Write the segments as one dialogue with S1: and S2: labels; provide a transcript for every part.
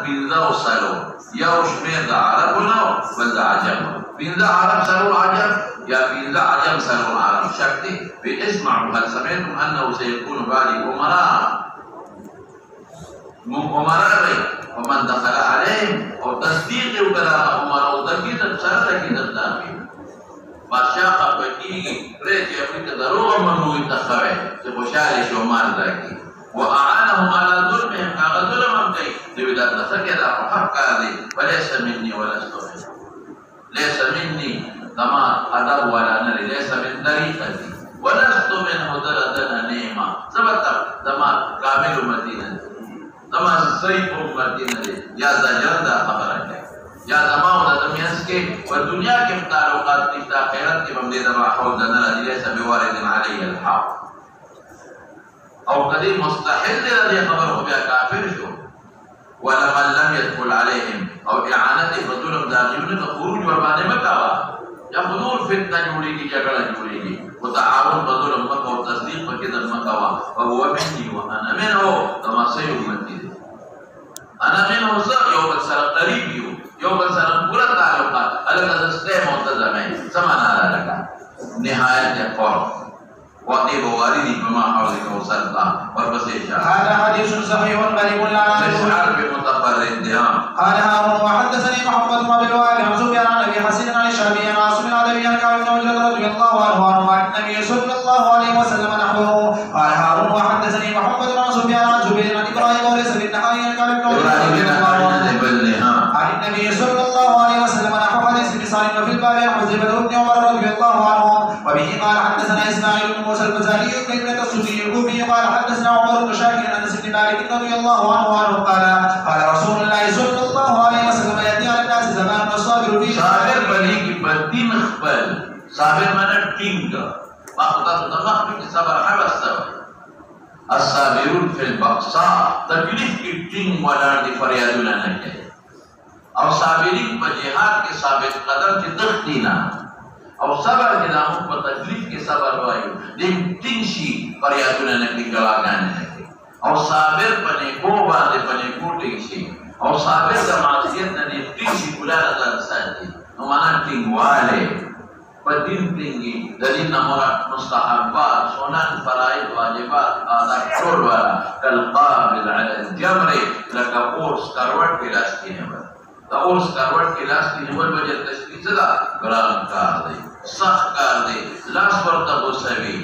S1: pindah usalu ya usmir da Arabuna wal ajam pindah Arab salu ajam ya pindah ajam salu Arab syakti bi isma'u hal sami'tum annahu sayakunu ba'di umara ومن دخل عليهم او تصديق كلام عمر او تكيد سره كده دامي بادشاہ بکی رے کہ اپنی ضرور منو انتخابے کہ خوشحال شومان راکی واعانهم على ظلمهم كما ظلمهم كي لبدا تسكت حق هذه وليس مني ولست منه ليس مني كما ادب ولا نري ليس من طريقتي ولست منه درجه نعمه ثبت دما كامل مدينه دما صحيح مدينه يا زجردا خبرك या दमाओ दमियस के और दुनिया के ताल्लुकात निश्ता खैरत के बंदे दमा हौल दना रजिले सब वारिदिन अलैहि अलहaq और कदी मुस्तहिल रजी खबर हो गया काफिर शो वला मन लम यदखुल अलैहिम और इआनत बजुलम दाखिल का खुरूज बर्बाद मकावा या हुजूर फितना जुड़ेगी झगड़ा जुड़ेगी वो ताआवुन बजुलम मका और तस्दीक के दम मकावा और वो मिन्नी व अना मिनहु दमा से उम्मती अना मिनहु सब यौम सर करीब يوم السلام كل التعلقات التي تستطيع منتظمين سمعنا لك نهاية القرآن وقتي بوالدي بما حولك وسلطة والبسيشة
S2: هذا حديث صحيح غريب لا
S1: تشعر بمتفرد
S2: قال هارون وحدثني محمد بن بالوالد عن سفيان عن ابي حسين عن الشعبي عن عاصم العدوي عن كعب بن عجلة رضي الله عنه عن النبي صلى الله عليه وسلم نحوه قال هارون وحدثني محمد بن سفيان عن زبير عن ابراهيم وليس بالنهاية عن كعب بن عجلة عن النبي صلى الله عليه وسلم نحو حديث بصار وفي الباب عن حذيفة بن عمر رضي الله عنه وبه قال حدثنا اسماعيل بن موسى البزاري بن ابن السدي الكوفي قال حدثنا عمر بن شاكر عن انس بن مالك رضي الله عنه قال رسول الله صلى الله عليه وسلم ياتي على الناس زمان الصابر فيه
S1: صابر بني की बदीन खबर صابر माने टिंग माखुदा तमाम की सबर हवस الصابرون في البقصاء तकलीफ की टिंग वाला दी फरियादुना नहीं और साबिरीन पर जिहाद के साबित कदम की तख्तीना और सबर के नामों पर तकलीफ के सबर वायु दिन तिंशी फरियादुना नकली गवागान है और साबिर पने को बांधे पने को टिंशी और साबिर का मासियत ने टिंशी बुला लगा साथी हमारा टिंगवाले पर दिन टिंगी दलील नमोरा मुस्तहब्बात सुनन फराइद वाजिबात आदा छोड़ वाला कल काबिल अल जमरे लका ओर्स करवट के रास्ते हैं और करवट के लाश की निवल वजह तशकील सदा ग्राम कार दे सख कार दे लाश पर तब सभी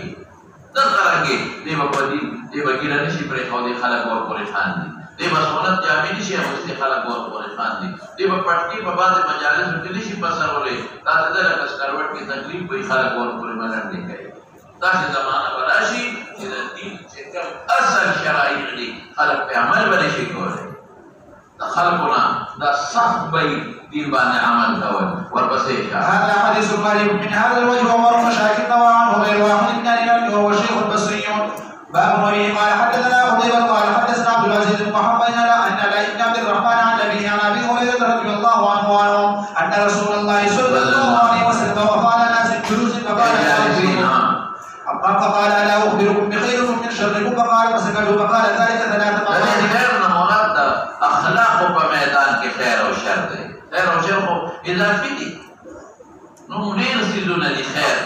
S1: तब करेंगे देव पदी देव गिरने से परेशान खलक और परेशान दी देव सोनत जामिनी से मुझसे खलक और परेशान दी देव पटकी बबाद मजालिस उतनी सी पसर होले ताज़ा लकस करवट की तकलीफ कोई खलक और परेशान नहीं गए ताज़ा ज़माना बराशी इधर तीन से कम असल शराई दी खलक पे अमल बने शिकोरे خلقنا ذا صحبي دين بان عمل كون والبسيطة
S2: هذا حديث غريب من هذا الوجه عمر بن شاكر وعنه غير واحد من الإمام وهو شيخ البصري باب النبي قال حدثنا قتيبة قال حدثنا عبد العزيز بن محمد أن ابن عبد الرحمن عن أبيه عن أبي هريرة رضي الله عنه أن رسول الله صلى الله عليه وسلم وقال ناس جلوس فقال ألا أخبركم بخيركم من شركم فقال فسكتوا فقال ذلك ثلاث مرات
S1: اخلاق په میدان کې خیر او شر دی خیر او شر خو اضافي دي نو ډېر څیزونه دي خیر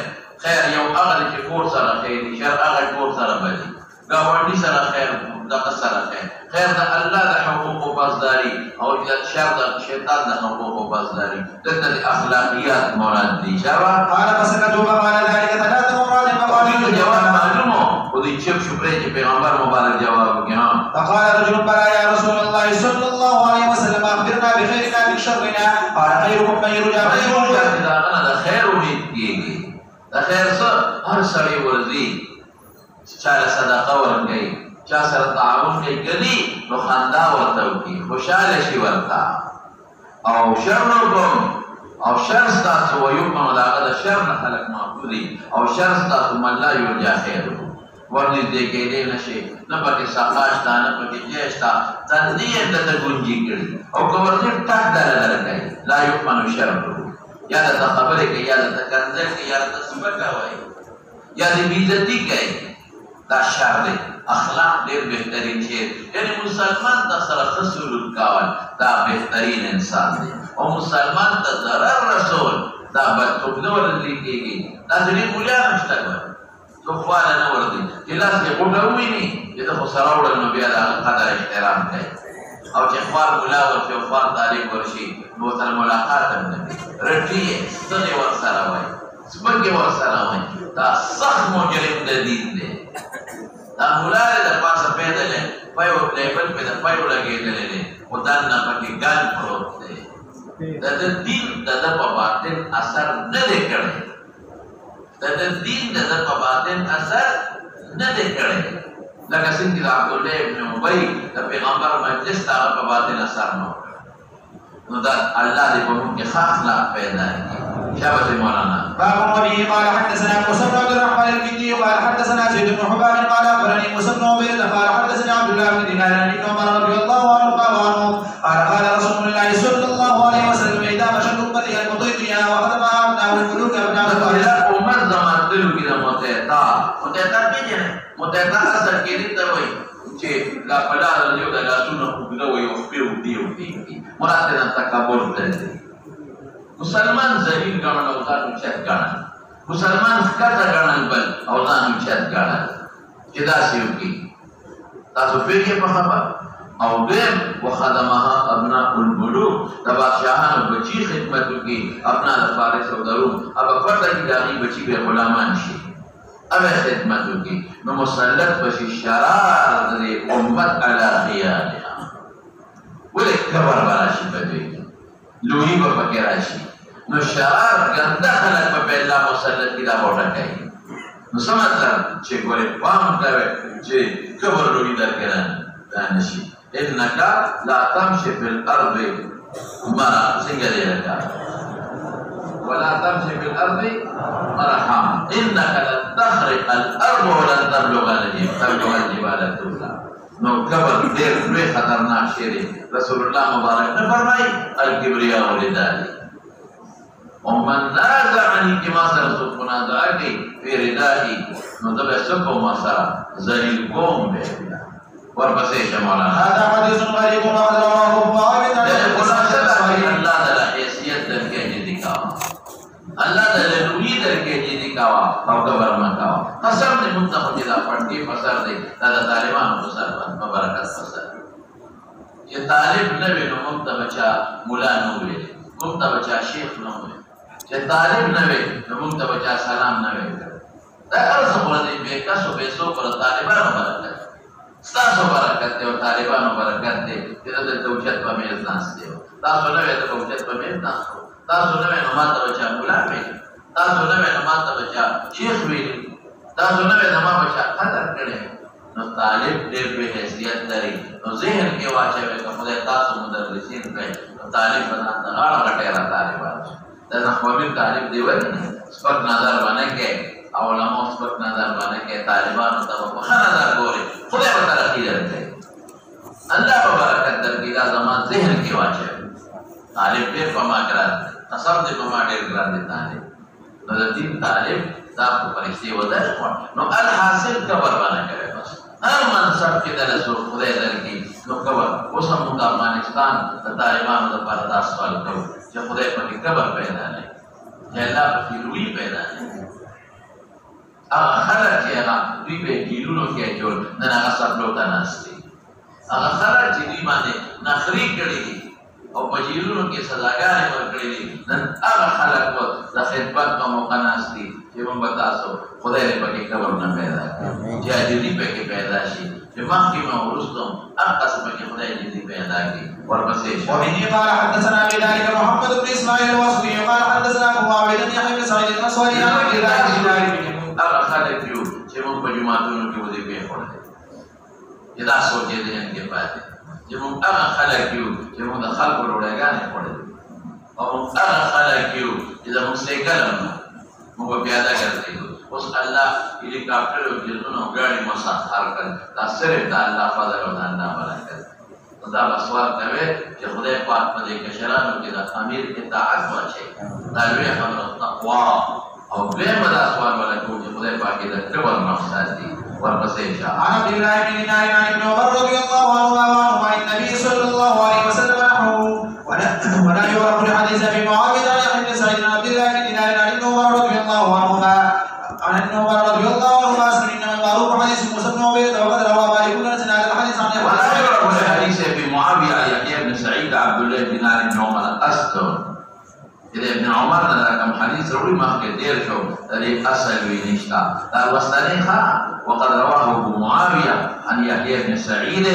S1: یو هغه چې کور سره خیر شر هغه کور سره بدي ګاونډي سره خیر دغه سره خیر د الله د حقوق او بازداري او شر د شیطان د حقوق او بازداري دغه اخلاقیات مراد دي شوا
S2: قال فسكتوا فقال ذلك ثلاث مرات فقال
S1: جواب معلومه ودي چپ شپره چې پیغمبر مبارک جواب وکړي
S2: فقال رجل بلى يا رسول الله صلى الله عليه وسلم اخبرنا بخيرنا من شرنا قال خيركم من يرجى خيره
S1: دا خیر امید کیږي دا خیر څه هر سړی ورزي چا صدقه ورکړي چا سره تعاون کوي نو خندا ورته وکړي خوشاله شي ورته او شر کوم او شر تاسو ويكون دا شر نه خلق معقولي او شر تاسو من لا يرجى خيره ورنږدې کېدی نشي نه پکې سقاش دا نه پکې جېش دا تدریه د ګونجي کړي او کومرته ټاک درلای لا يكمن شره یا د خبرې کې یا د کنځل کې یا د سبق کوي یا د بیزتی کوي دا شر دی اخلاق ډیر بهترین شی یعنی مسلمان ته سره ښه سلوک کول دا بهترین انسان دی او مسلمان ته ضرر رسول دا بدتوب نه ورته کېږي دا ځینې مولیان هم شته ګوره څوک خواله نه ورځي چې لاس کې غوټه وویني چې ته خو سره وړل نو بیا د هغه قدر احترام کوي او چې خوار ملا ورشي او خوار طالب ورشي نو ورسره ملاقات هم نه کوي رټي یې ځنې ورسره وایي سپکې ورسره وایي دا سخت مجرم د دین دی دا ملا د پاسه پیدلې پایو لیبل په د پایو لګېدلې دی خو دننه پکې ګل پروت دی د دین د په باطن اثر نه دی کړی د دین د په باطن اثر نه دی کړی لکه څنګه چې عبدالله ابن ابی د پیغمبر مجلس ته په باطن اثر نه نو دا الله دې په موږ کې ښه اخلاق پیدا کړي شابه مولانا
S2: باب وبه قال حدثنا موسى بن عبد الرحمن الكندي قال حدثنا زيد بن حباب قال اخبرني موسى بن عبيد قال حدثني عبد الله بن دينار عن ابن عمر رضي الله عنه قال قال رسول الله صلى الله عليه وسلم اذا مشت امتي المضيقيا وخدم ابناء الملوك ابناء الطائف
S1: امت زمان دلو کې د متعتا پیژنه متعتا اثر کې دې ته وایي چې لا پلا یو د لاسونو وګړو یو پیو دی مراد دې تکبر دی مسلمان ذلیل ګڼل او ځان اوچت ګڼل مسلمان ښکته ګڼل بل او ځان اوچت ګڼل چې داسې وکړي تاسو پوهېږئ په خبره او دویم وخدمها ابناء الملوک د بادشاهانو بچي خدمت وکړي ابناء د فارس او د روم هغه پرته چې د هغې بچي به غلامان شي هغه خدمت وکړي نو مسلط به شي شرار د امت علی خیالها ولې کبر به راشي په دوی کې لوی به پکې راشي نو شرار ګنده خلک به په الله مسلط کړي دا به وټکوي نو څه مطلب چې ګورې پام کوئ چې کبر لوی درکې دا نشي انك لا تمشي في الارض مرحا څنګه دی لکه ولا تمشي في الارض مرحا انك لن تخرق الارض ولن تبلغ الجبال طولا نو کبر ډېر لوی خطرناک شی دی رسول الله مبارک نه فرمایي الکبریا ولدالي ومن نازعني كما سره څوک منازعه کوي فی ردائي نو زه به څه کوم سره ذلیل کوم به ورپسې مولانا
S2: هذا حديث غريب وقد رواه البخاري
S1: الله تعالی حیثیت درکې دي کاوه الله تعالی لوی درکې دي کاوه او خبر ما کاوه قسم دې منتخب دي دا پړتي فسر دي دا طالبانو فسر باندې برکت فسر چې طالب نه وي نو موږ ته بچا مولا نه وي موږ ته بچا شیخ نه وي چې طالب نه وي نو موږ ته بچا سلام نه وي دا ارزه ورته به کسو به سو پر طالبانو برکت ستاسو برکت دی او طالبانو برکت دی چې د توجت په میز ناست دی تاسو نه وې د توجت په میز ناست تاسو نه وې نو ماته بچا مولا وي تاسو نه وې نو ماته بچا شیخ وي تاسو نه وې نو ما بچا قدر کړي نو طالب ډېر به حیثیت لري نو ذهن کې واچوي که خدای تاسو مدرسین کړئ نو طالب به ځان ته غاړه غټی را طالبان شي دا نحوي طالب دی ولې سپک نظر باندې کې او علماء سپک نظر باندې کې طالبانو ته په ښه نظر ګوري خدای به ترقي درکوي الله به برکت درکړي دا زما ذهن کې واچوي طالب ډېر په ما ګران دی قسم دې په ما ډېر ګران دی طالب نو د دین طالب دا په فرشتې ودرې نو الحاصل کبر باندې کوي بس هر منصب کې دله څوک خدای درکړي نو کبر اوس هم موږ افغانستان د طالبانو دپاره دا سوال کوو چې خدای پکې کبر پیدا نه کړي چې الله پکې لوی پیدا نه کړي هغه خلک چې هغه دوی به جیلونو کې اچول نن هغه سپلو ته ناست دي هغه خلک چې دوی باندې نخرې کړي دي او په جیلونو کې سزاګانې ورکړي دي نن هغه خلک به د خدمت په موقع ناست دي چې موږ به تاسو خدای دې پکې قبر نه پیدا کړي چې عاجزي پکې پیدا شي چې مخکې مې وروسته هم هر قسم پکې خدای عاجزي پیدا کړي ورپسې
S2: وبه قال حدثنا بذلك محمد بن اسماعيل الوصفي قال حدثنا ابو عبيد بن يحيى بن سعيد الانصاري عن عبد الله بن دينار
S1: هغه خلک یو چې موږ په جوماتونو کې وظیفې خوړلې چې دا سوچې ذهن کې پاتې چې موږ هغه خلک یو چې موږ د خلکو ډوډۍ خوړلې او موږ هغه خلک یو چې زموږ سایکل هم موږ پیاده ګرځېدو اوس الله هلیکاپټر او جهازونه او ګاډي مسخر کړل دا صرف د الله فضل او د الله برکت نو دا به سوال کوې چې خدای پاک په دې کشرانو کې د امیر اطاعت واچوي دا لویه خبره تقوا او دویم به دا سوال ولا کوو چې خدای پاک یې د کبر نه وساتي والقسيشة
S2: عن عبد الله بن دينار عن ابن عمر رضي الله عنهما وعنهما عن النبي صلى الله عليه وسلم نحوه ولا يعرف لحديث ابي معاويه عن يحيى بن سعيد عن عبد الله بن دينار عن ابن عمر رضي الله عنهما عن ابن عمر رضي الله عنهما انما المعروف حديث موسى بن عبيد وقد روى مالك بن سنان الحديث عن
S1: ولا يعرف لحديث ابي معاويه عن يحيى بن سعيد عبد الله بن دينار بن عمر أستر إذا ابن عمر ذكر حديث روي ما كثير شو dari asal winista والصريحة وقد رواه أبو معاوية عن يحيى بن سعيد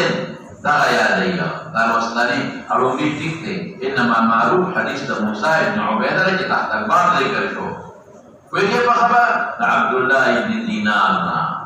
S1: دعا عليه والصريح أروي تكتي إنما معروف حديث موسى بن عبيدة الذي تحت الباب ذكر شو وكيف خبر عبد الله بن دينار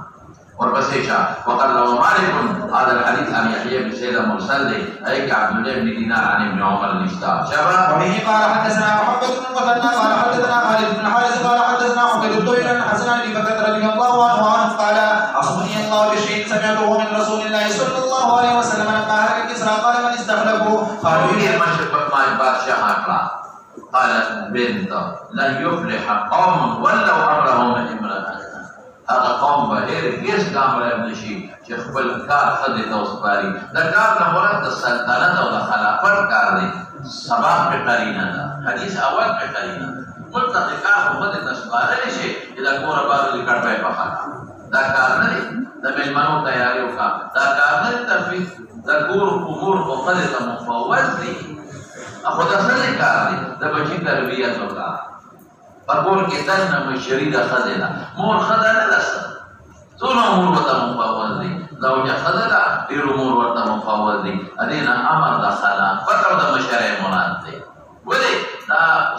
S1: والبسيشة وقد روى مالك هذا الحديث عن يحيى بن سعيد المرسل أي عبد الله بن دينار عن ابن عمر الاشتهى شباب
S2: وبه قال حدثنا محمد بن المثنى قال حدثنا خالد بن الحارث قال حدثنا حميد الطويل عن حسن بن بكر رضي الله عنه قال عصمني الله بشيء سمعته من رسول الله صلى الله عليه وسلم لما هلك كسرى قال من استخلفه قالوا
S1: فيه ما البادشاه قال بنت لن يفلح قوم ولو امرهم امرأة هذا قوم بهير كيس كامل ابن شيء شيخ بالكار خدي توسباري ذكر نمرة السلطنة ولا خلافة كاري سبب بقرينة حديث أول بقرينة ملتقى خدي توسباري شيء إذا كور بارو ذكر بيبخا ذكر نري دمل منو تياري وكا ذكر نري تفيد ذكور أمور وخدي تمفوض لي أخذ سلي كاري دبجي تربية وكا فقول كتن مشريد خدنا مور خدنا لسه طول امور وتا مفوض دي لو جا خدنا غير امور وتا مفوض دي ادينا امر دخلا فتو د مشارع مراد دي ولي دا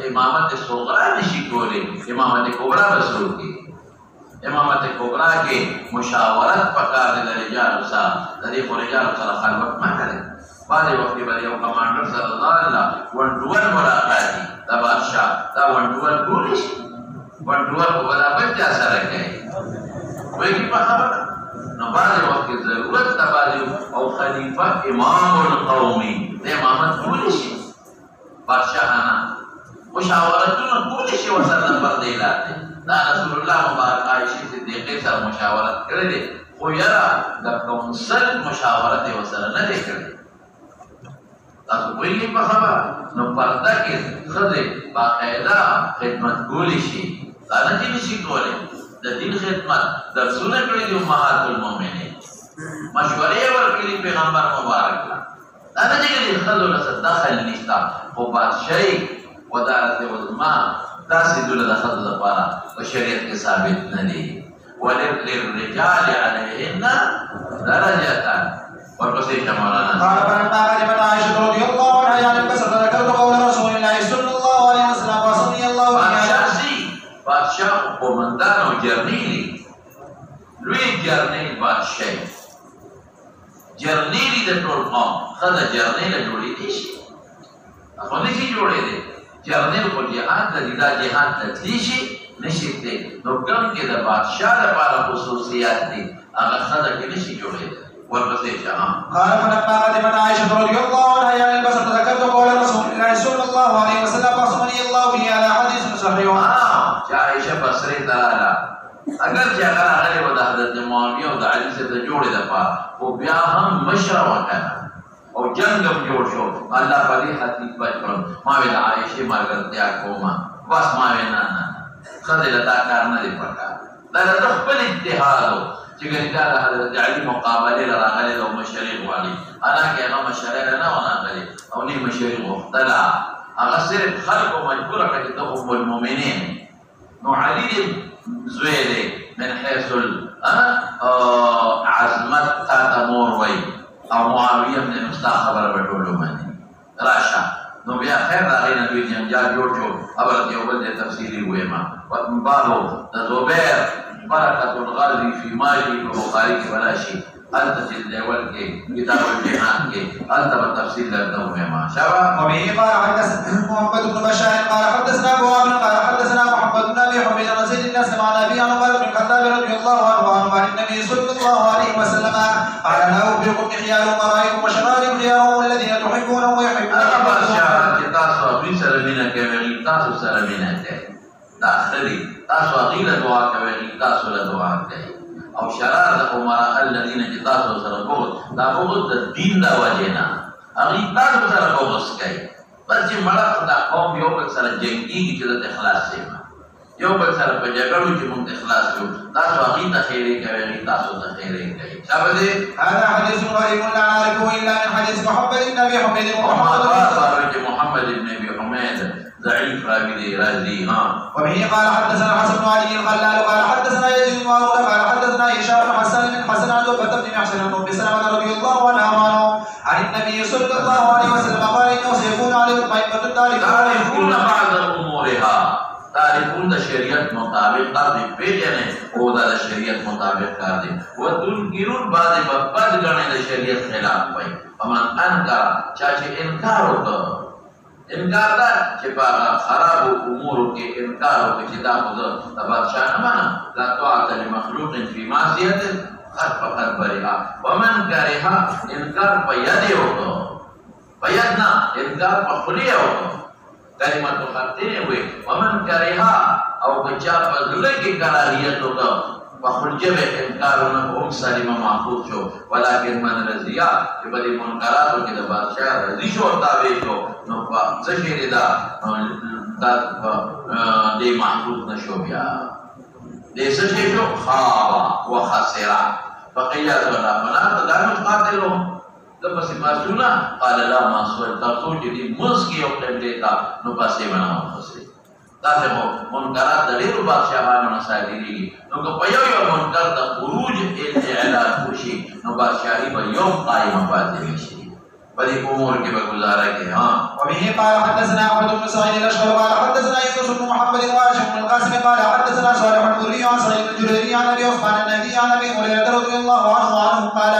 S1: امامت صغرا نشي کولې امامت کبرا رسول کی امامت کبرا کې مشاورت پکار دي رجال صاحب د دې رجال سره خلوت ما کړي بعد وخت باندې یو کمانډر صلی الله علیه وندول ملاقاتي دا بادشاہ دا وندول ګورش وندول په بلا بچا سره کوي وایي په خبره نو بعد وخت ضرورت تبادل او خلیفہ امام القومي د امامت ګورش بادشاہانا مشاورتونه ګورش وسره پر دی لاته دا رسول الله مبارک عائشہ صدیقہ سره مشاورت کړې دي خو یاره د کونسل مشاورت وسره نه دی کړې تاسو ویلي په خبره نو پرده کې خدای باقاعده خدمت کولی شي دا نه چې نشي کولی د دین خدمت درسونه کړي دي امهات المؤمنین مشورې ورکړي پیغمبر مبارک دا نه چې خدای له دخل نشتا خو بادشاہي ودارت عظما داسې دله د خدای لپاره په شریعت کې ثابت نه دي وللرجال علیهن درجتان والقصيدة مولانا
S2: قال فلما غلبت عائشة رضي الله عنها يعني انبسط ذكرت قول رسول الله صلى الله عليه وسلم وصلي الله
S1: بادشاہ قومندان و جرنیلی لوی جرنیل بادشاہ جرنیلی در طول قوم خدا جرنیل جوڑی دیشی اخو نشی جوڑی دی جرنیل کو جہاد لدی دا جہاد تدلیشی نشیتے نو کم کے دا بادشاہ دا پارا خصوصیات دی اگر خدا کی نشی جوڑی دی والبسيشة
S2: قال فلما قدمت عائشة رضي الله عنها يعني البصر ذكرت قول رسول الله صلى الله عليه وسلم فاصمني الله به على حديث صحيح
S1: عائشة بصري تعالى اگر جاگر اگر و دا حضرت معاویہ و دا علی سے جوڑے دفا وہ بیا ہم مشرع وکانا اور جنگ اب جوڑ شو اللہ پلی حدیث بچپن ماوی دا عائشہ مارگرتیا کوما بس ماوی نانا خدل دا کارنا دی پکا دا دخبل اتحادو چگن دا حضرت علی مقابلی لراغلی دا مشرق والی انا کہ انا مشرق نا ونا غلی او نی مشرق مختلع اگر صرف خلق و مجبور اکا دا ام المومنین نو علی زویده من حيث عظمت تا مور وی او معاویه من مستا خبر بطولو منی راشا نو بیا خیر راغینا دوی جنجال جوڑ شو خبر دیوبل دی تفصیلی ہوئے ما وطن بابو دا زبیر برکت الغربی فی مالی بخاری کی بلاشی انت جلد اول کے کتاب الجہان کے انت بالتفصیل لردو میں ما شبا
S2: وبه قال حدثنا محمد بن بشار قال حدثنا ابو عامر قال حدثنا محمد بن ابي حميد عن زيد بن اسلم عن ابي عمر بن الخطاب رضي الله عنه عن النبي صلى الله عليه وسلم قال لا اخبركم بخيار امرائكم وشرار خيارهم الذين تحبونهم ويحبونكم
S1: تاسو ابي سلمينا کوي تاسو سلمينا کوي تاسو اغيله دعا کوي تاسو له دعا کوي او شرار د عمره الذين جتاسو سره بغض دا بغض د دین دا وجینا هغه تاسو سره بغض کوي بس چې مړه دا قوم یو بل سره جنگي چې د اخلاص سیمه یو بل سره په جګړو چې مونږ اخلاص یو تاسو هغه ته خیرې کوي تاسو ته خیرې کوي شابه
S2: هذا حديث غريب لا نعرفه الا من حديث محمد بن ابي حميد
S1: محمد بن ابي حميد ضعيف راوي رازي
S2: وبه قال حدثنا حسن بن علي الخلال قال حدثنا يزيد بن هارون قال حدثنا هشام بن حسن بن حسن عن عقبة بن محسن بن ام سلمة رضي الله عنه عن النبي صلى الله عليه وسلم قال انه سيكون عليكم ائمة
S1: تعرفون بعض امورها تعرفون د شریعت مطابق کار دی پیژنه او د شریعت مطابق کار دی و تنکرون بعض بد غنه د شریعت خلاف وای فمن انکر چې انکار وکړ انکار دا چې په خراب امور کې انکار وکړي چې دا خو د بادشاہ نه منم لا طاعت لمخلوق فی معصیت فقد برئ ومن کرها انکار په یاد وکړو په یاد نه انکار په خلیه وکړو کلمت خطه وي ومن کرها او بچا په زړه کې کراهیت وکړو وخرجه انکارونه هم سالم محفوظ شو ولكن من رضیا چې په دې منکراتو کې د بادشاہ رضی شو تابع شو نو په ځشری دا دې محفوظ نشو بیا دې څه شو خاوا وخسرا فقيل ولا فلا تدعوا قاتلهم د پسې ماسونا قال لا ماسو تاسو چې دې مسکی او دې تا نو پسې ونه خسري تاسو منکرات د ډیرو بادشاہانو نه ساتلي نو که په یو منکر د خروج اعلان وشي نو بادشاہي به یو قائم پاتې شي په دې امور کې به گزاره کوي
S2: وبه قال حدثنا احمد بن سعيد الاشهر قال حدثنا يونس بن محمد وهاشم بن القاسم قال حدثنا صالح بن مري عن سعيد بن جرير عن ابي عثمان النبي عن ابي هريره رضي الله عنه قال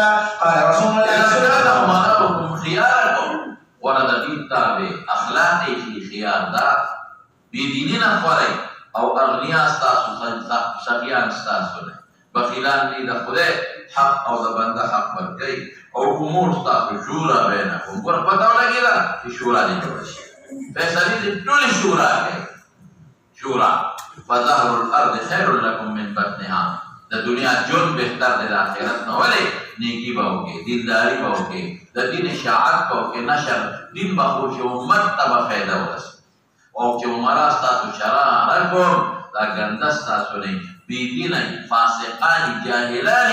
S2: رسول الله صلى الله عليه وسلم
S1: خياركم ورد دين تابع اخلاقي في خيار دا بیدینین خوری او اغنیا ستاسو سخیان ستاسو ده بخیلان دی ده خوده حق او ده بنده حق برکی او امور ستاسو شورا بینه امور پتاو لگی ده که شورا دی جوڑشی فیصلی دی طول شورا ہے شورا فظهر الارض خیر لکم من بطنها ده دنیا جن بہتر ده آخرت نولی نیکی باوکے دینداری باوکے ده دین شاعت باوکے نشر دین بخوش امت تبا فیده ورس او چې عمره ستاسو شرار کوم دا ګنده ستاسو نه بېدینه فاسقان جاهلان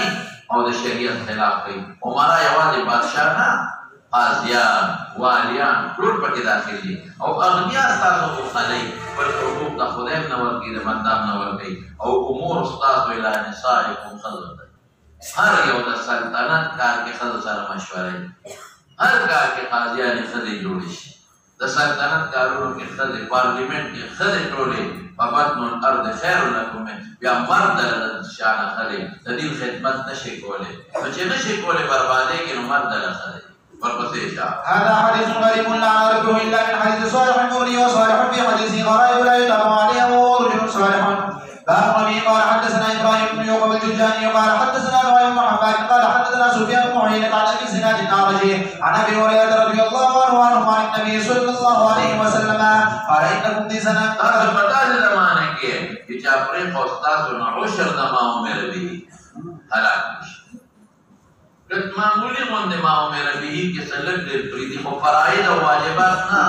S1: او د شریعت خلاف کوي عمره یوازې بادشاه نه قاضیان والیان ټول پکې داخل دي او اغنیا ستاسو خلای پر حقوق د خدای نه ورکړي د بندام نه ورکړي او امور ستاسو اله نسائکم خلق هر یو د سلطنت کار کې خلک سره مشوره هر کار کې قاضیان خدای جوړ شي د سلطنت کارونو کې خدای پارلیمنت کې خدای ټولې فبطن الارض خیر لكم بیا مرد له شان خدای د دې خدمت نشي کولای چې نشي کولای بربادي کې نو مرد له خدای ورپسې شاه
S2: هذا حديث غريب لا نعرفه الا من حديث صالح الموري وصالح في حديث غرائب لا يتم عليه ورجل صالح باب النبي قال حدثنا ابراهيم بن يوسف الجرجاني قال حدثنا نعيم بن حماد قال حدثنا سفيان بن عيينة عن ابي زناد الناظري عن ابي هريره رضي الله عنه عن النبي صلى الله عليه وسلم قال انكم دي سنه
S1: هذا بدل زمانه کې چې پرې خوستا سن عشر دما عمر به هلاک کله معمولی باندې ما عمر به کې سلک دې پرې دي خو فرایض او واجبات نه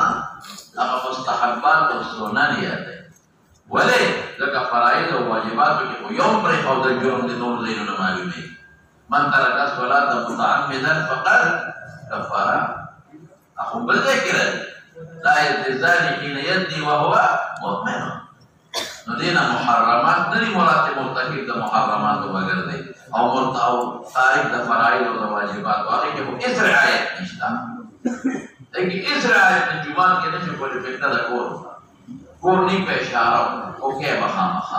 S1: هغه مستحبات او سنن یاد ولې لکه فرایض او واجبات کې یو پرې خو د جرم د نور زینو معلومه من ترک الصلاه متعمدا فقد كفر اخو بل ذکر لا يتزاني حين يدني وهو مؤمن نو دینا محرمات نری مراد مرتکب د محرمات وګرځي او مرتاو تاریخ د فرایض او واجبات هغه کې هیڅ رعایت نشته لیکن هیڅ رعایت د جمعات کې نشي کولای فکر دا کور نه په اشاره او کې مخامخ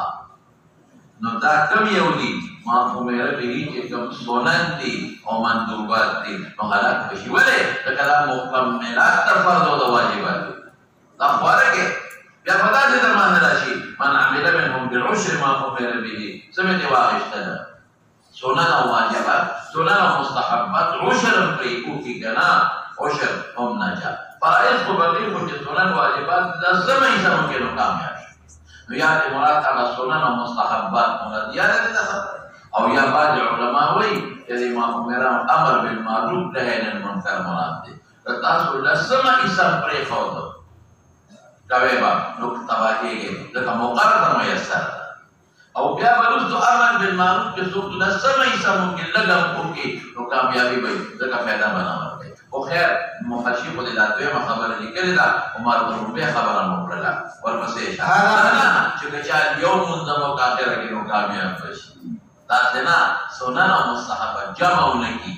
S1: نو دا کم یو دي ما عمر به چې کوم سنن دي او مندوبات دي نو حالات بشي ولې دا کلام مکملات تر فرض او واجبات دا فرق بیا په داسې زمانه راشي من عمل منهم بالعشر ما عمر به سمعت واغشتنا سنن او واجبات سنن او مستحبات عشر پرې کوي کنا عشر هم نجا فرائض کو بقي کو چې سنن واجبات لازم یې سم کې نو کامیاب نو یا مراد هغه سنن او مستحبات مراد یا دې او یا بعض علماء وایي چې امام میران امر بالمعروف نهی عن المنکر مراد دی. تاسو لسمه اسم پرېښود کوي به نو تباه کېږي ځکه مقرر ته میسر ده. او بیا به وروستو امر بالمعروف چې څوک لسمه اسم ممکن لږ هم وکړي نو کامیابي به وي ځکه فایده به نه ورکوي. خو خیر محشي خو دې دا دویمه خبره لیکلې ده عمر بن ربیع خبره مو کړله ورپسې نه چې که چا یو لمونځ هم وکړ اخره کې نو کامیاب به شي. داسې نه سنن او مستحبه جمع ونه کړي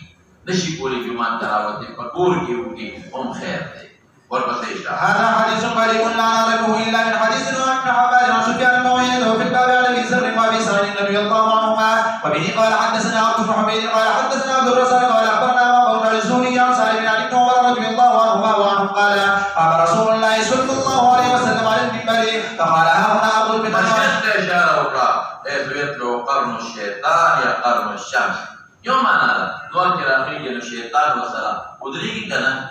S1: نشي کولی جومات ته راوتې په کور کې وکړي هم خیر دی.
S2: هذا حديث غريب لا نعرفه الا من حديث نوح بن حباب عن سفيان الموعظه في الباب عن ابي ذر وابي سعيد رضي الله عنهما وبه قال حدثنا عبد بن حميد قال حدثنا عبد الرزاق قال اخبرنا ابو بكر الزهري عن سالم عن ابن عمر رضي الله عنهما وعنه قال قام رسول الله صلى الله عليه وسلم على المنبر فقال ها هنا ابو البن
S1: قرن الشيطان يا قرن الشمس يوم انا دور كراخي الشيطان والسلام ودريك كنا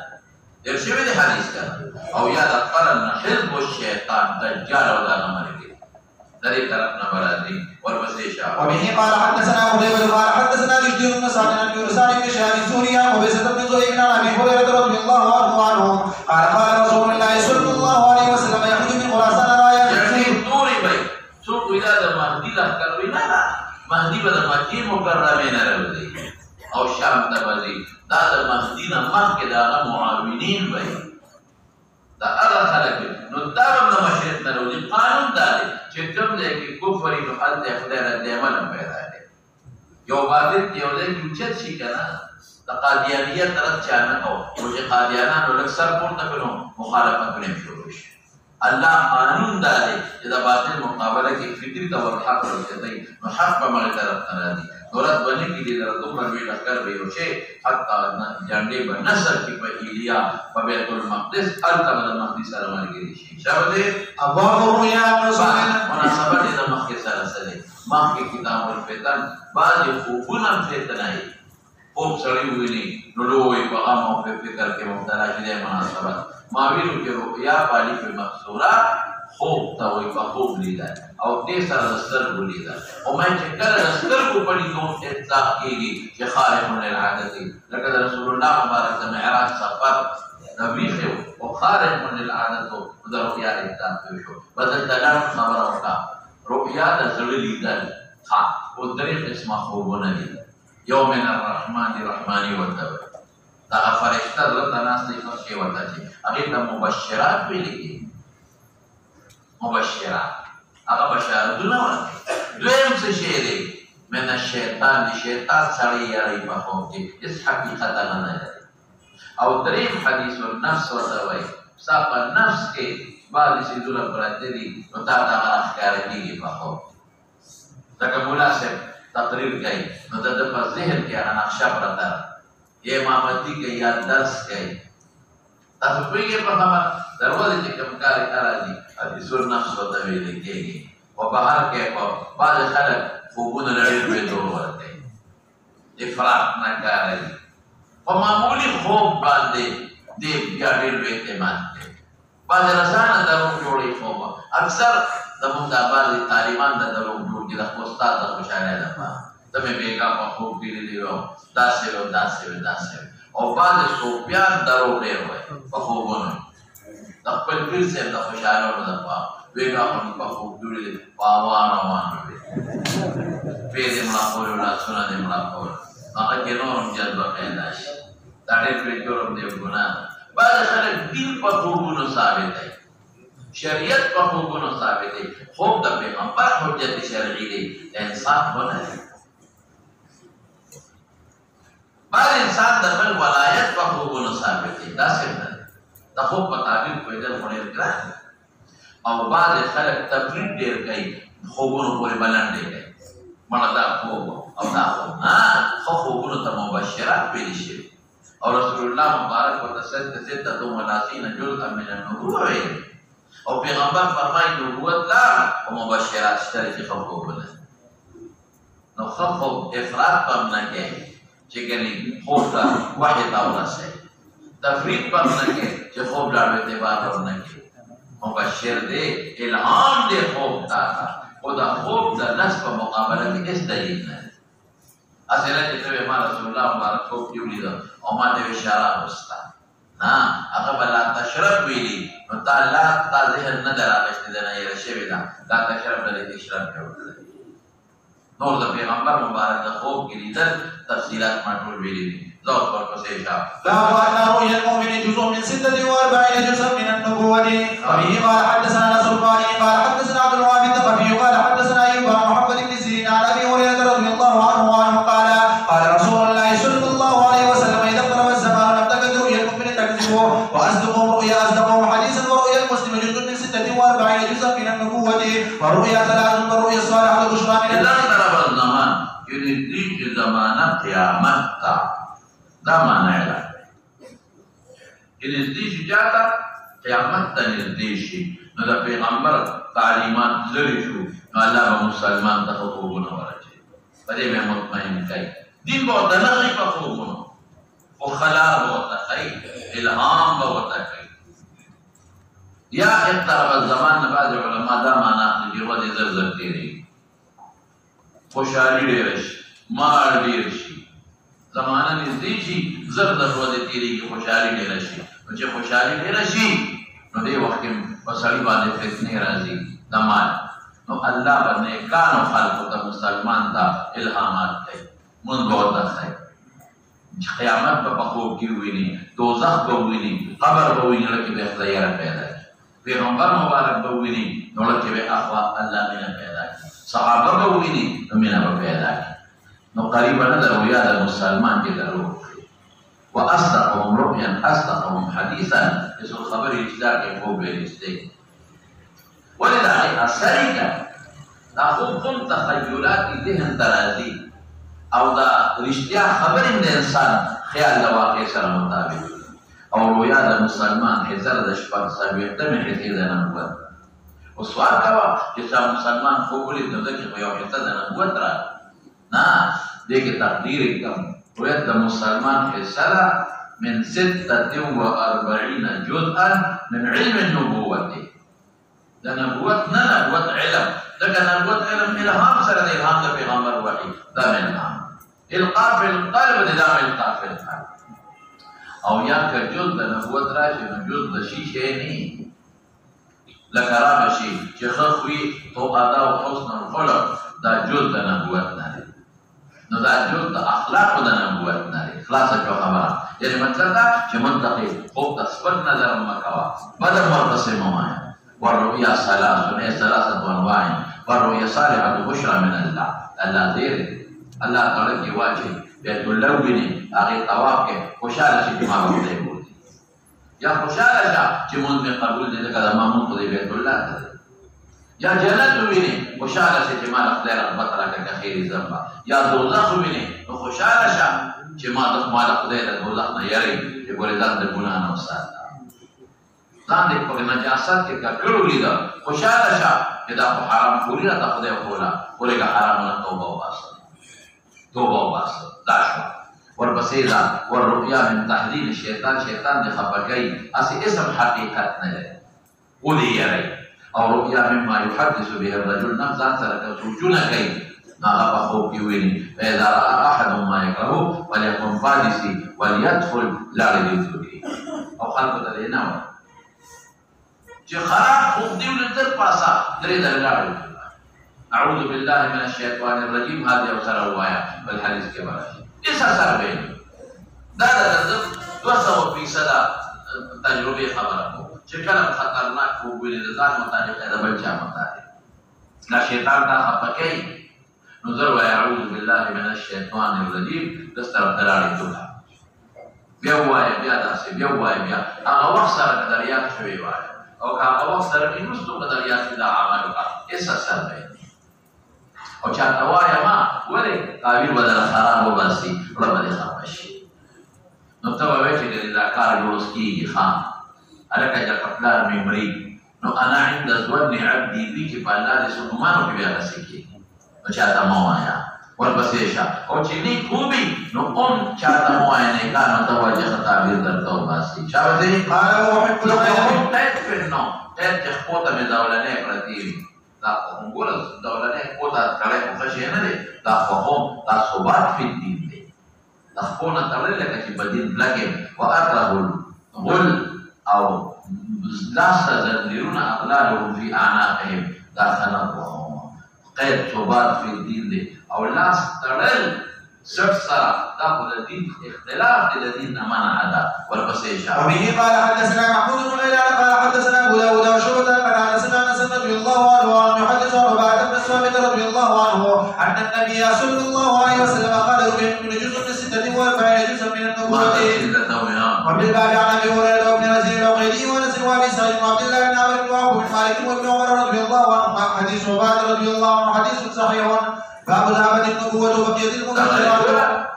S1: يرشبه دي حديث كان او يا قرن حزب الشيطان دجال ولا نمرك ذلك طرفنا برادي والوسيشة.
S2: وبه قال حدثنا قتيبة قال حدثنا بشير بن سعد عن يونس بن شهاب سوريا وبيزة بن زهير عن ابي هريرة رضي الله عنه قال قال رسول الله صلى الله عليه وسلم يخرج من خراسان راية
S1: يعني دوري بي سوق إلى مهدي لهكر بنا مهدي بدل مكين مكرمين روزي او شام تبزي دا مهدي نمخ كده معاونين بي دا اغا خلق نو دارم دا مشرق نروزی قانون داره چه کم دے که کفری نو حد اخلال دیمن پیدا ہے یو باطل یو دے که اچت شی کنا دا قادیانیت طرف چانا کو مجھے قادیانان نو لگ سر پورتا کنو مخالفت کنیم شروع شی اللہ قانون داره کہ دا باطل مقابلہ کی فکری طور حق رکھتے نو حق پا مغی طرف تنادی دولت بننے کی لیے دومر بھی لکر بھی ہوشے حتی جانڈے بر نصر کی پہیلیا بیت المقدس التا بدل مقدس علمان کی دیشی شاہدے
S2: اللہ رویا
S1: مناسبت ایدہ مخ کے سارا سلے مخ کے کتاب الفتن بعض خوبنا فتنائی خوب سڑی ہوئی نہیں نلوئی پغم و فکر کے مبتلا شدے مناسبت ماویلو کے رؤیا پالی پہ مقصورہ خوب تا وی پا خوب لیدہ او دے سر دستر کو لیدہ او میں چکر دستر کو پڑی دون اطلاق کی گی کہ خارق للعادتی لکہ رسول اللہ مبارک معراج سفر نبیخ او خارق للعادتو در رؤیا اطلاق پیشو بدل تلان خبر اوکا رؤیا دا زڑی لیدہ خواه او طریق اسم خوبونا لیدہ یوم الرحمن رحمانی ورطبع دا فرشتہ رتا ناس دی فرشی ورطا چی اگر دا مبشرات بھی لگی مبشرات اگا بشارتو نورکی دویم سے شیرے من الشیطان دی شیطان سڑی یاری پاکوم کی اس حقیقتا نہ او دریم حدیث النفس وطوئی ساپا نفس کے بعد اسی دولہ پراتے دی نتا دا اخکار کی پاکوم تکا مناسب تقریر گئی نتا دا ذہن کے نقشہ پرتا یہ امامتی کے یا درس گئی تاسو پویږئ په خبره دروازه چې کوم کار راځي حدیث النفس ورته ویل کېږي او بهر کې په بعض خلک خوبونه لري په ډول ورته افراط نه کوي په معمولی خوب باندې دې بیا ډېر اعتماد کوي بعض رسانه درو جوړي خوب اکثر د مطابق طالبان د درو جوړ کې د استاد د خوشاله لپاره تمہیں بیگا پا خوب دیلی دیو داسے او بعد صوفیان درو دے ہوئے پا خوبونو دقبل پھر سے دا خوشحالونو دا پا بیگا پا خوب دیلی دی پاوان پید ملاقولو لا سنہ دی ملاقولو مقا کنورم جذبہ پیداش داڑے پر جورم دیو گناہ بعد خلق دین پا خوبونو ثابت ہے شریعت پا خوبونو ثابت ہے خوب دا پیغمبر حجت شرعی دی انسان ہونا ہے بعد انسان دا بل ولایت پا خوبونو ثابت ہے دا سمنا ہے دا خوب پا تعبیر پیدر خونیر کرا او بعد خلق تفرید دیر کئی خوبونو پوری بلند دے گئی مردا خوب او دا خوب خوبونو تا مبشرات پیدی شوی اور رسول اللہ مبارک و ست مناسین جزء من النبوة او پیغمبر فرمائی نبوت لا و مبشرات اشترکی خوبونا نو خوب افراد پم نکے چکنی خوب دا وحی تاولا سے تفرید پم نکے چه خوب لارو اعتبار رو نکے مبشر دے الہام دے خوب تا او دا خوب دا نصف مقابلہ کی اس دلیل ہے Asalnya kita memang Rasulullah Mubarak kau kiuli dah. Oma dewi syarab ustaz. Nah, aku bela tashrab wili. Nota la tazihan nadar apa istidana ya syabida. La tashrab dari ishrab ya. Nur da Peygamber Mubarak da kau kiuli dah tafsilat matul wili. Zat berkosesha.
S2: باب أن رؤيا المؤمن جزء من 46 جزءا من النبوة. وبه قال حدثنا نصر القاني قال حدثنا عبد الوهاب الثقفي قال حدثنا أيوب عن محمد بن سيرين عن أبي هريرة رضي الله عنه قال قال رسول الله صلى الله عليه وسلم إذا اقترب الزمان لم تكن رؤيا المؤمن تكذبه وأصدقهم رؤيا أصدقهم حديثا ورؤيا المسلم جزء من 46 جزءا من النبوة ورؤيا 3 والرؤيا الصالحة بشرى من
S1: إذا اقترب الزمان يريد زمان قيامت da mana ela inizdishi jata qiyamat ta nizdishi no da Peygamber ta'limat zrishu no Allah musliman ta khutubuna waraje bade me mutmain kai din bo da naghi pa khutubuna o khala bo ta kai ilham bo ta kai ya iqtarab az-zaman ba'd ulama da mana ji wadi zarzar tiri خوشحالی ډیر شي مال ډیر شي زمانہ نږدې شي زر دروازه تیریږي خوشحالي ډیره شي نو چې خوشحالي ډیره شي نو دې وخت کې په سړي باندې فتنې راځي د مال نو الله باندې کانو خلقو ته مسلمان ته الهامات کوي مونږ ورته ښایي چې قیامت په خوب کې ویني دوزخ به ویني قبر به ویني لکه به خدایره پیدا کړي پیغمبر مبارک به ویني نو لکه به اخوا الله مینه پیدا کړي صحابه به ویني نو مینه به پیدا کړي نو قریبا نه د رؤیا د مسلمان کې درو واصدقهم رؤيا اصدقهم حديثا اسو خبر اجدار کې خوب ویلسته ولذلك السرقه دا خوب تخيلات ذهن ترازی او دا رشتیا خبر د انسان خیال د واقع سره مطابق او رؤیا د مسلمان حزر د شپږ سویته مې حزر د نبوت او سوال کوا چې مسلمان خوب ولید نو دغه یو حزر د نبوت را نه دغه تقدیر کم رؤية المسلمان حسنة من 46 جزءا من علم النبوة ده نبوتنا نبوة علم لكن نبوة علم إلهام سنة إلهام ده بيغمبر وحي ده من إلهام إلقاء في القلب ده إلقاء في القلب أو ياك جزء ده نبوة راشي من جزء ده شيء لكرامة شيء شخصوي تو أداء وحسن الخلق ده جزء ده نبوتنا نو دا جزء د اخلاق د نبوت نه اخلاص جو خبره یعنی مطلب دا چې منطقي خوب د سپک نظر مکوا بدر ورپسې موایا والرؤيا ثلاثه انواع والرؤيا صالحه بشرى من الله الله دې الله تعالی کی واجب بیت الله ویني هغه طواف کې خوشاله شي ما وته یا خوشاله شه چې مونږ به قبول دې کړه ما مونږ دې بیت الله ته یا جنت ویني خوشاله شي چې ما خدای رحمت راکړه خیر زمبا یا دوزخ ویني نو خوشاله شه چې ما د خدای د دوزخ نه یاري چې ګورې ځان د ګناه نه وسات ځان دې په نجاست کې کړو لیدا خوشاله شه چې دا حرام پوری نه خدای کولا ورګه حرام نه توبه واسه دا شو ورپسې دا وررؤیا من تحلیل شیطان د خبرګي اسی اسم حقیقت نه لري ولې یاري او رؤيا مما يحدث به الرجل نفسا سرك سوچونه کوي هغه په خوب کې ویني فاذا راى احد ما يكره وليكن فادسي وليدخل لعل ذكري او خلق ته نه و چې خراب خوب دی ولر پاسا درې درلاړ اعوذ بالله من الشيطان الرجيم هذه اوسر روايه بل حديث کې راځي اس اثر به دا د 200% تجربه خبره چې کله خطرناک خوب ویل ځان مطابق د بل چا مطابق لا شیطان دا خپکې نو زر وای اعوذ بالله من الشیطان الرجیم دستر دلاله توه بیا وای بیا داسې بیا وای بیا هغه وخت سره دریاب شوی وای او هغه وخت سره اینوستو دریاب دا عمل وکړه اس اثر دی او چاته وای ما ولې تعبیر بدل خراب وباسي رب دې خامشي نو ته وای چې دا کار جوړ کیږي خام الکه چې خپلار میمری نو انا عند ظن عبدي بي چې په الله دې سبحانه کې بیا رسېږي نو چاته مو وایا ورپسې شه او چې نه خوبي نو اون چاته مو وایا نه کانو ته واجه تعبیر درته واسي چا وځي قالو وحب له ته چې خپل مې ځولنه پرتی دا ونقول دولانه قوتا کله خشینه دي دا فهم دا ثبات في الدين دي دا خونه تړل لکه چې بدین لګي واقرب الغل او لا تزدرون اغلالهم في اعناقهم دا خلقهم قید ثبات في الدين دي او لاس تړل شخص دا الدين اختلاف الذين منع هذا والبسيشة.
S2: وبه قال حدثنا محمود بن غيلان قال حدثنا ابو داود وشعبة قال حدثنا انس رضي الله عنه يحدث عن عبادة بن الصامت رضي الله عنه ان النبي صلى الله عليه وسلم قال رؤيا من جزء من 46 جزءا من النبوة. وبالباب عن ابي هريرة وابن رزين وغيره وانس وابي سعيد وعبد الله بن عمرو بن وهب بن مالك وابن عمر رضي الله عنهما حديث عبادة رضي الله عنه حديث صحيح. باب ذهبت النبوة وبقية المبشرات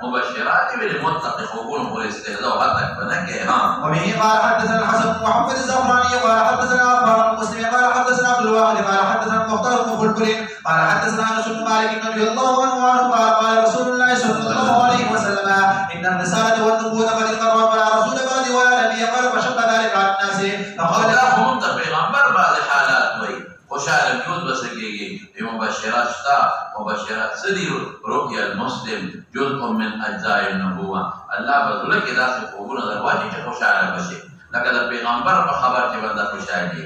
S1: مبشرات بالمتقى وقول والاستهزاء حتى فنكه.
S2: وبه قال حدثنا الحسن بن محمد الزهراني قال حدثنا أخبار مسلم قال حدثنا عبد الواحد قال حدثنا المختار بن خلفل قال حدثنا انس بن مالك رضي الله عنه قال قال رسول الله صلى الله عليه وسلم ان الرسالة والنبوة قد انقطعت ولا رسول بعد ولا نبي قال فشق ذلك على الناس
S1: فقال لهم پیغمبر بعض حالات وي خوشحال میوت بسکیږي مبشرات شتا مبشرات سدي رؤيا المسلم جزء من اجزاء النبوه الله بدل کې داسې خوبونه دروازې چې خوشاله بشي لکه د پیغمبر په خبر کې باندې خوشاله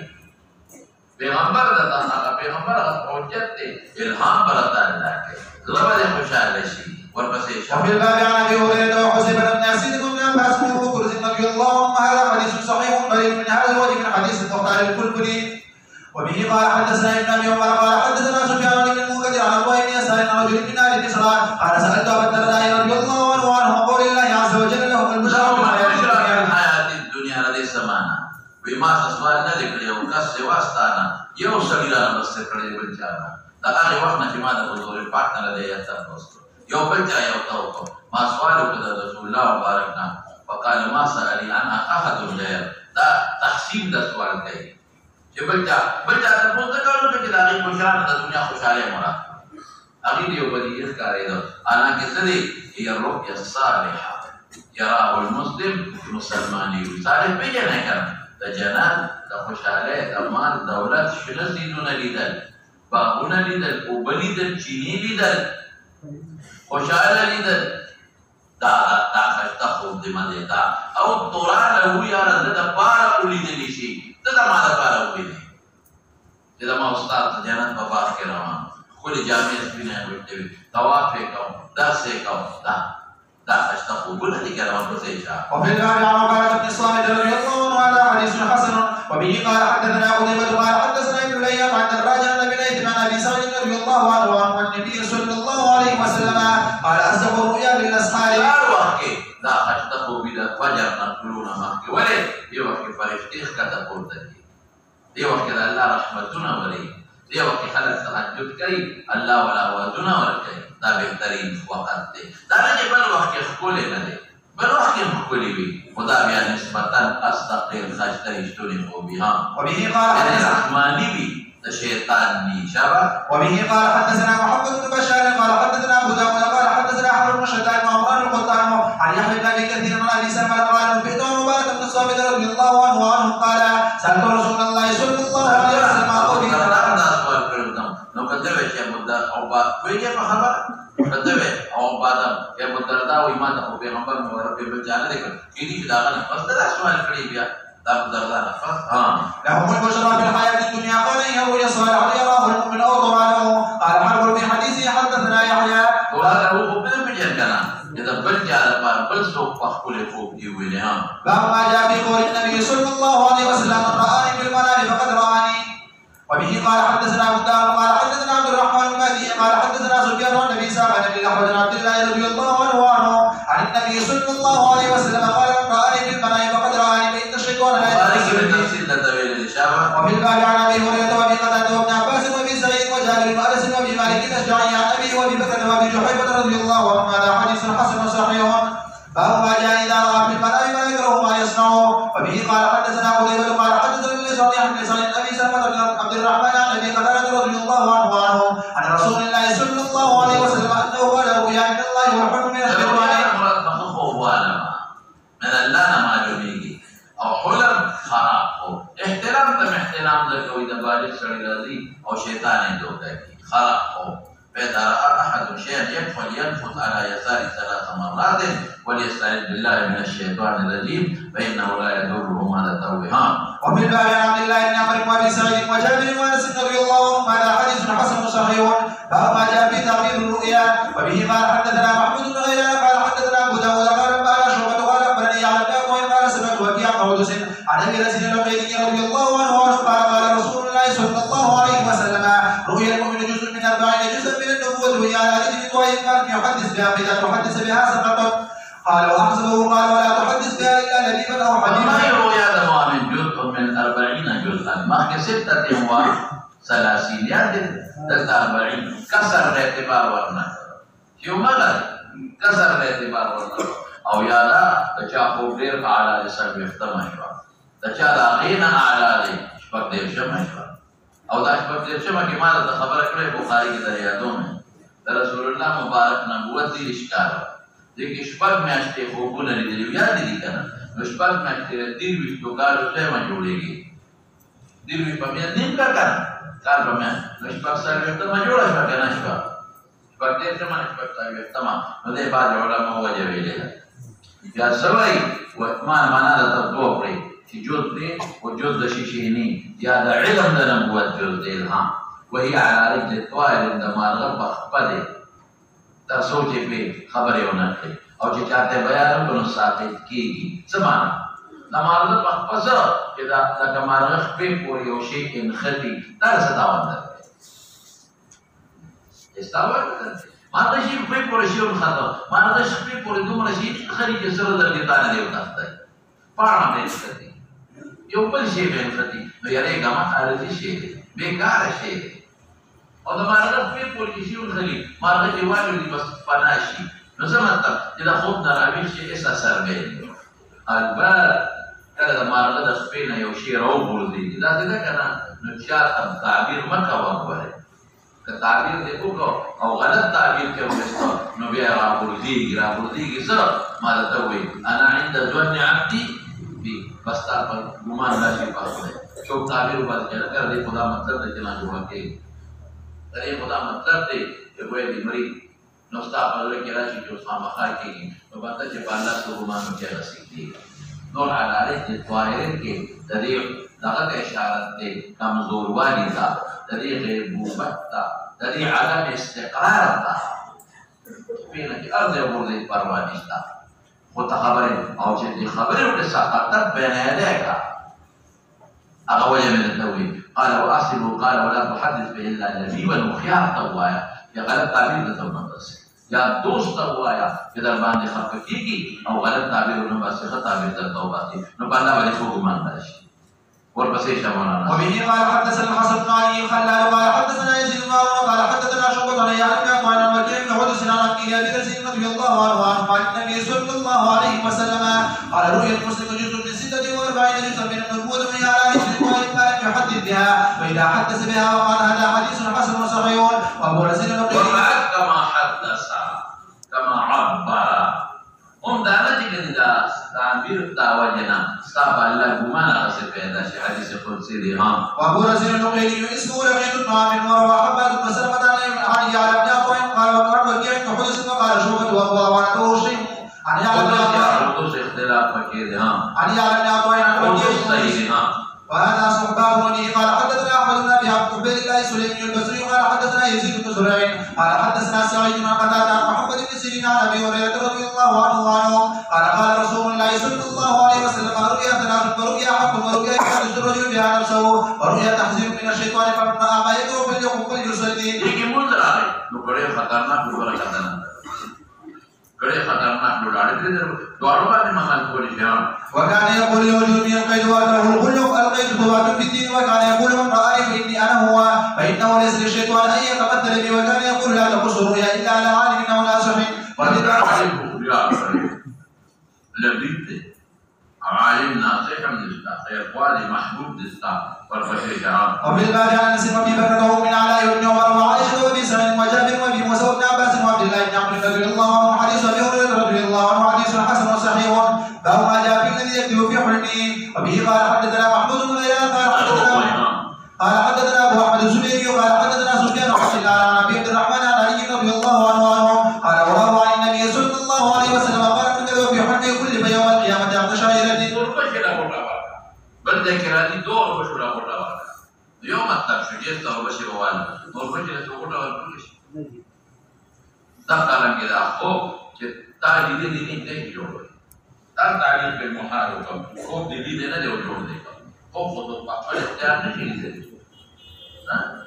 S1: پیغمبر پیغمبر حجت الهام برتا الله کې زړه خوشاله شي ورپسې
S2: وفي الباب عن ابي هريره وحذيفه بن اسيد بن عباس بن بكر رضي الله عنه هذا حديث صحيح قريب من هذا الوجه من حديث المختار الكلكلي. وبه قال حدثنا ابن ابي عمر قال حدثنا سفيان بن المنكدر عن ابي بن يسار عن رجل من اهل الاسراء قال سالت ابا الدرداء رضي الله عنه قول الله عز وجل لهم البشرى في
S1: الحياه الدنيا لدي سمانا بما سوال نه لري او کس سواستانه یو سړي را بس کړي بل چا دا هغه وخت نه چې ما د حضور پاک نه لدی تاسو یو بل چا یو تاسو ما سوال وکړ رسول الله مبارکنا فقال ما سالي انا احد غير دا تحسين د سوال کوي چې بل چا ته پوښتنه کولو چې دا غي خوشاله د دنیا خوشاله مراد هغه دی یو بلی ښکارې ده حالانکه سړي هي الرؤيا الصالحه يراه المسلم مسلماني صالح پیژنه کړه د جنت د خوشاله د مال دولت شنه سيزونه لیدل باغونه لیدل او بلیدل چینی لیدل خوشاله لیدل دا خشته خوب دی مده دا او توراله وی یاره د پاره ولیدلی شي دا ما د پاره ولیدل چې دا ما استاد جنت په باغ کې روان خپل جامع سپینه وټوي طواف وکاو درس وکاو دا خشته خوب نه دي کړو په ځای
S2: وفي الباب عن عبادة بن الصامت رضي الله عنه هذا حديث حسن. وبه قال حدثنا ابو داود قال حدثنا ابن الايام عن الراجع بن ليث عن ابي سعيد رضي الله عنه عن النبي صلى الله عليه وسلم قال اصدق الرؤيا بالاسحار.
S1: دا خشته خوب د فجر نقلونه مخکې ولې دی وخت فرشتي ښکته پورته دي دی وخت د الله رحمتونه ولي دی وخت خلک تهجد کوي الله ولا وعدونه ورکوي دا بهترین وخت دی دا نه بل وخت ښکلې نه دی بل وخت ښکلې وي خدا بیا نسبتا اصدق خشته رښتونې خوبي ها
S2: وبه قال حدثنا
S1: رحماني وي د شیطان ني شبه.
S2: وبه قال حدثنا محمد بن بشار قال حدثنا ابو داود قال حدثنا حرب بن شداد وعمران القطان عن يحيى بن ابي كثير عن ابي سلمة قال في عبادة بن الصامت رضي الله عنه قال سألت رسول الله صلى الله عليه وسلم قولي
S1: نو کته وی چې مدد او با ویږي په خبر کته وی او بعد یې مدد دا وي ما ته پیغمبر مو ورته په ځان دې کړ چې دې دا غنه پس دا سوال کړی بیا دا دردا پس
S2: لهم البشرى في الحياة الدنيا قال إن رؤيا صالحة يراه المؤمن أو ضمانه قال حرب في حديثه حدثنا يحيى
S1: وهذا هو بن بجنة إذا برجع بل سوق أخبر فوق دي ويلهم.
S2: باب ما جاء في قول النبي صلى الله عليه وسلم من رآني في المنام فقد رآني. وبه قال حدثنا ابو داود قال حدثنا عبد الرحمن المهدي قال حدثنا سفيان عن ابي سعد بن الاحوص عن عبد الله رضي الله عنه عن النبي صلى الله عليه وسلم قال من رآني في المنام فقد رآني فإن الشيطان لا وفي الباب عن ابي هريره وابي قتاده وابن عباس وابي سعيد وجابر بن انس وابي مالك الاشجعي عن ابي وابي بكر وابي جحيفه رضي الله عنهم هذا حديث حسن صحيح. باب ما جاء اذا راى في المنام ما يكره ما يصنع. وبه قال حدثنا ابو داود قال حدثنا الليث عن ابي سلمة بن عبد الرحمن عن ابي قتاده رضي الله عنه عن رسول الله صلى الله عليه وسلم انه قال رؤيا عند الله والحكم من الشيطان.
S1: من الله ما جميعي او حلم خراب احترام ته احترام درکوي د بالغ سړي راځي او شیطان یې دوکه کوي خلقه فإذا رأى أحد شيئا فلينفث على يساره 3 مرات وليستعذ بالله من الشيطان الرجيم فإنه لا يضره ما تطوعا.
S2: وفي الباب عن عبد الله بن عمرو وابي سعيد وجابر وانس رضي الله عنهما هذا حديث حسن صحيح باب ما جاء في تعبير الرؤيا. وبه قال حدثنا محمود بن غيلان قال حدثنا ابو داود قال قال شعبة قال اخبرني على الباب قال سمعت وكيع قودس عن ابي رزين العقيلي رضي الله عنه قال قال رسول الله صلى الله عليه وسلم رؤيا المؤمن جزء من 40 جزءا من النبوة وهي على رجل وإن كان يحدث بها فإذا تحدث بها سقطت. قال وأحسبه قال ولا تحدث بها إلا لبيبا أو حديثا.
S1: والله رؤيا المؤمن جزء من 40 جزءا ما هي 36 يعني 40 كسر الاعتبار ورنا شو مغر كسر الاعتبار ورنا أو يا لا تشافوا غير أعلى لسبب اختمشوا تشالا غينا أعلى لشبك دير شمشوا او دا شپږ شمه کې مال ته خبره کړې بخاری کې دريادو مې رسول الله مبارک نبوت دې ښکار دي کې شپږ میاشتې خوبونه لیدلي یاد دي کنه نو شپږ میاشتې دې ویښتو کارو ته ما جوړېږي دې وی په مې نیم کار کار په مې نو شپږ سره ته ما جوړه شو کنه شپږ دې شمه شپږ سره تمام نو دې بعد علماء وجه ویلې یا سوي معنا د تطبیق کړی چې جزء دی او جزء د شیشینی یا د علم د نبوت جزء دی الهام وهي على رجل طائر د مارغه په خپله تر سوچ په خبره ونه کړي او چې چاته بیان ورو ساتي کیږي سمانه د مارغه په خپله چې دا د مارغه په پورې یو شی انختی دا څه داوند دی استاوه مارغه شي په پورې شی ورخته مارغه شي په پورې دومره شي خري چې سره درګه تا نه دی وتاخته پاڼه دې ستې یو بل شی به انختی نو یاره ګما ارزي شي بیکار شي او د مارغه په پورې شي ورخلي مارغه چې وایي دې بس پناشي نو څه مطلب چې دا خوب دراوي شي احساس سره البار کله د مارغه د خپې نه یو شی راو ورځي دا څه کنه نو چا تعبیر مکه وګوره که تعبیر دې وکړو او غلط تعبیر کې ومستو نو بیا راوړيږي څه مالته وي انا عند ظن عبدي بي بس تا پر ګمان راشي پاسه چو تعبیر باندې کړه دې خدا مطلب دې نه جوړه کې دې خدا مطلب دې چې وې دې مری نو ستا په لور کې راشي چې خامخا کېږي نو باندې چې باندې څه ګمان کې راسي نور علاله چې طاهر کې دې دغه اشاره دې کمزور والی دا دې غیبوبت دا دې عدم استقرار دا پینه کې ارزه ورته پروا نشته خو ته خبره او چې دې خبره ورته سقطت بین یدیکا هغه وجه من التوحید قال واصل قال ولا تحدث به الا النبي والمخيار توایا یا غلط تعبیر ته مدرس یا دوست توایا چې در باندې خفه کیږي او غلط تعبیر نو بس تعبیر ته توبه دي نو باندې باندې خو ګمان راشي ورپسې شمولانا
S2: وبه قال حدثنا الحسن بن علي الخلال قال حدثنا يزيد بن هارون قال حدثنا شعبة عن يعقوب عن وكيع بن حدث عن عقيل بن زيد رضي الله عنه عن النبي صلى الله عليه وسلم قال رؤيا المسلم جزء من 46 جزءا من النبوة وهي على رجل وإن كان يحدث بها وإذا حدث بها وقال هذا حديث حسن صحيح وأبو رزين
S1: وبعد كما حدث كما عبر دانا چې دا تعبیر دا وجنا صاحب الله ګمان راځي پیدا شي حدیث قدسی دی ها
S2: وابو رزين النقيلي اسمه ربيع بن عامر وروى حباد بن سلمة عن يعلى بن عطاء قال وقال وكيع بن حدث وقال شعبة وابو وعنده شيء عن يعلى بن عطاء
S1: اختلاف فقيه ها
S2: عن يعلى بن عطاء عن وكيع وهذا صحبه ولي قال حدثنا احمد بن ابي عبد الله سليمي البصري قال حدثنا يزيد بن زريع قال حدثنا سعيد بن قتادة عن محمد بن سيرين عن ابي هريره رضي الله عنه قال قال رسول الله صلى الله عليه وسلم رؤيا ثلاث ورؤيا حق ورؤيا يحدث الرجل بها نفسه ورؤيا تحذير من الشيطان فما ما يدعو فليقم فليصلي.
S1: Ini muncul lagi, nukare khatarnak dua kata kare khatarnak dua ada itu dua orang ni mahal boleh siapa.
S2: وكان يقول يوجد من القيد وأنه الخلق القيد ثواب في الدين وكان يقول من رأى فإني أنا هو فإنه ليس للشيطان أن يتمثل بي وكان يقول لا تقص الرؤيا إلا على عالم أو ناصح
S1: عالم ناصح من خير والي محبوب دستا والبشر شراب.
S2: وفي الباب عن انس بن بكر من علاء بن عمر وعائشه وابي سعيد وجابر وابي موسى وابن عباس وعبد الله بن عمرو رضي الله عنه حديث ابي هريره رضي الله عنه حديث حسن صحيح باب ما جاء في الذي يكذب في حلمه. وبه قال حدثنا محمود بن غيلان
S1: دوه بشورا قطع ورکا یو مطلب شو جیس تا بشی بوالا اور بشی رسو قطع ورکلش دقا لنگی دا خوب چه تالیده دینی تیک جوڑوی تر تعلیق بالمحارو کم خوب دیده نه دیو جوڑ دیکم خوب خودت پاکفل اختیار نشی لیده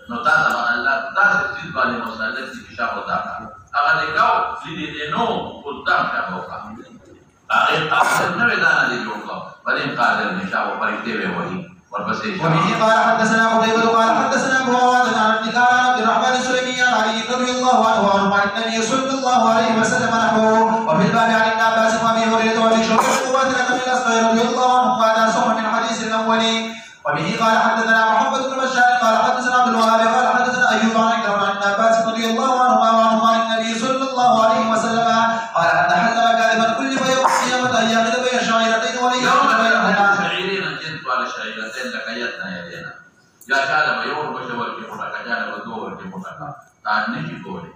S1: نو تا دا اللہ تا سید بالی مسلط سی کشا خدا کا اگر دیکھاو لیده نو قدام شا ہوکا آخر قادر نوی دانا دی جوڑا ولیم قادر نشا و پرکتے بے وہی
S2: وبه قال حدثنا قتيبة قال حدثنا أبو عوان عن عبد الرحمن السلمي عن علي رضي الله عنه عن النبي صلى الله عليه وسلم نحوه وفي الباب عن ابن عباس وأبي هريرة وأبي شريح وواثلة بن الأصفر رضي الله عنهم بعد صح من الحديث الأول. وبه قال حدثنا محمد بن بشار قال حدثنا عبد الوهاب قال حدثنا أيوب عن ابن عباس رضي الله عنهما عن النبي صلى الله عليه وسلم قال أن حلم كاذبا كل يوم القيامة أن يقضي بين شعيرتين وليوم بينهما
S1: شعيرين جنت على شعيرتين لقيتنا يدينا يا شاله يوم بشور کے مٹا جانے بدو کے مٹا تان نہیں کوڑے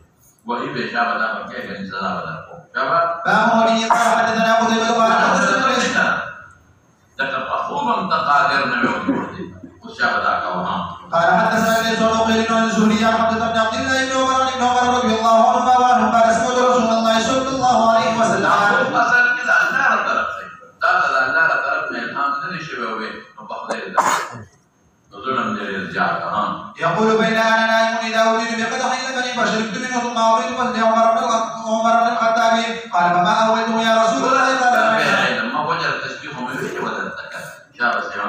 S1: وہی بے شابہ دا کہ گن سزا بدا کو شابہ
S2: باب وبه قال حدثنا قتيبة قال حدثنا
S1: ذكر أخوهم تقادر نبي وشابه دا کا وہاں
S2: قال حدثنا ابن سعيد عن الزهري عن عبد الله بن عمر رضي الله عنه قال سمعت رسول الله صلى الله عليه وسلم
S1: اصل كده الله طرف سے دا اللہ طرف میں ہم نے شبه ہوئے بخدے ظلم للرجال
S2: يقول بين انا نائم اذا ولد بقدح لبني فشربت منه ثم اولد فزع عمر بن الخطاب قال فما اولده يا رسول الله قال
S1: لما وجد تشبيه من ولا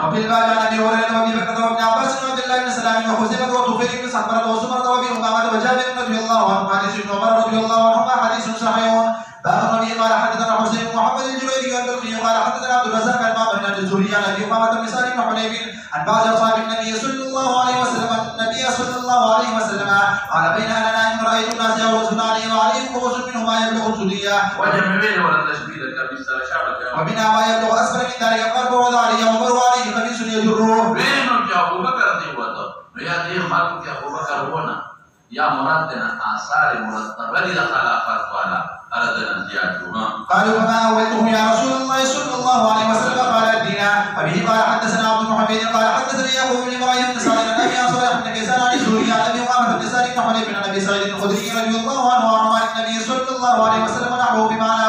S2: وفي الباب عن ابي هريره وابي بكر وابن عباس وعبد الله بن سلام وحذيفه وطفيل بن صخره وسمره وابي امامه وجابر رضي الله عنه حديث ابن عمر رضي الله عنهما حديث صحيح. باب النبي قال حدثنا حسين بن محمد الجريري والبلخي قال حدثنا عبد الرزاق عن باب بن الزهري عن ابي امامه بن سالم وحنيف عن بعض اصحاب النبي صلى الله عليه وسلم النبي صلى الله عليه وسلم قال بين انا نائم رايت الناس يغوصون عليه وعليهم خبز منهما يبلغ السديه
S1: وجمعين ولا تشبيه كبيس شعبك
S2: ومنها ما يبلغ اسفل من ذلك قال وضع عليه ومر عليه خبيث يجره
S1: بين ابو بكر دي وضع يا دي خالق يا ابو بكر هنا يا مرادنا آثار مرتبة لخلافات ولا أردنا زيادتها.
S2: قالوا فما أولته يا رسول الله صلى الله عليه وسلم قال الدين. وبه قال حدثنا عبد المحمد قال حدثني يعقوب بن إبراهيم بن سعد عن أبي صالح بن كيسان عن الزهري عن أبي أمامة بن سالم بن حنيف بن أبي سعيد الخدري رضي الله عنه وعن النبي صلى الله عليه وسلم نحوه بمعنى